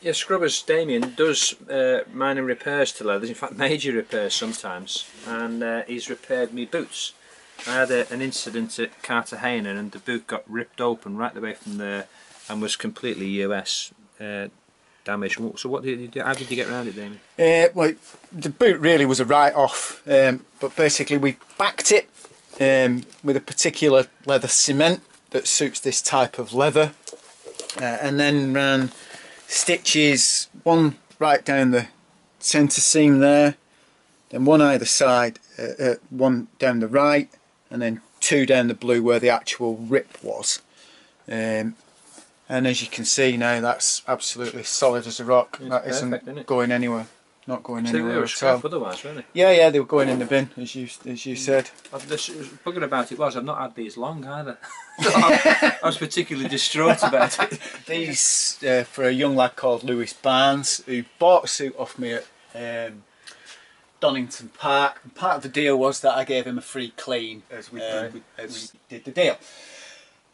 Yeah, Scrubbers Damien does minor repairs to leathers, in fact major repairs sometimes, and he's repaired me boots. I had an incident at Cartagena and the boot got ripped open right away from there and was completely US damaged. So what did you do? How did you get around it, Damien? Well, the boot really was a write-off, but basically we backed it with a particular leather cement that suits this type of leather, and then ran stitches, one right down the centre seam there, then one either side, one down the right, and then two down the blue where the actual rip was. And as you can see now, that's absolutely solid as a rock. It's that perfect, isn't going anywhere. Not going anywhere they were at all. otherwise, weren't they? Yeah, they were going in the bin, as you said. The bugger about it was I've not had these long either. So I was particularly distraught about it. These for a young lad called Lewis Barnes, who bought a suit off me at Donington Park. And part of the deal was that I gave him a free clean as we did the deal.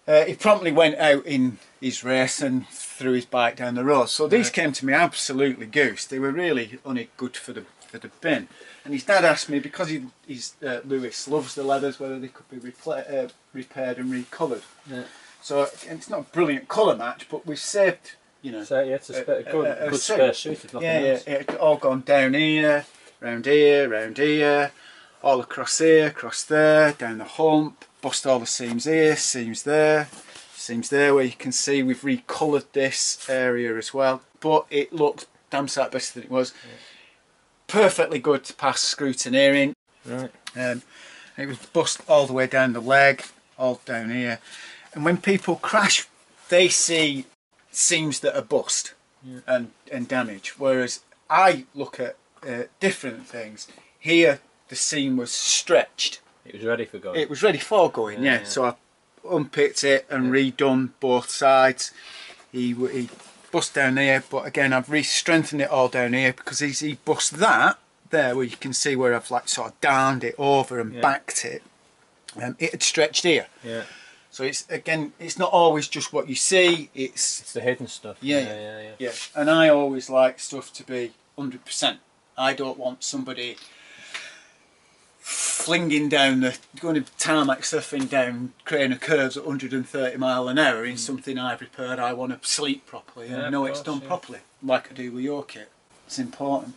He promptly went out in his race and threw his bike down the road. So these came to me absolutely goose. They were really only good for the bin. And his dad asked me, because Lewis loves the leathers, whether they could be repaired and recoloured. Yeah. So it's not a brilliant colour match, but we've saved, So yeah, it's a good spare suit if nothing else. Yeah, it's all gone down here, round here, all across here, across there, down the hump, bust all the seams here, seams there, where you can see we've recoloured this area as well. But it looked damn sight better than it was. Yeah. Perfectly good to pass scrutineering. Right. It was bust all the way down the leg, all down here. And when people crash, they see seams that are bust and damage. Whereas I look at different things. Here, the seam was stretched. It was ready for going. It was ready for going, yeah. So I unpicked it and redone both sides. He bust down here, but again I've re-strengthened it all down here because he bust that there where you can see where I've like sort of downed it over and backed it. It had stretched here. Yeah. So it's not always just what you see. It's the hidden stuff. Yeah. And I always like stuff to be 100%. I don't want somebody flinging down going to tarmac surfing down Craner curves at 130 mile an hour in something I've repaired. I want to sleep properly and know it's done properly, like I do with your kit. It's important.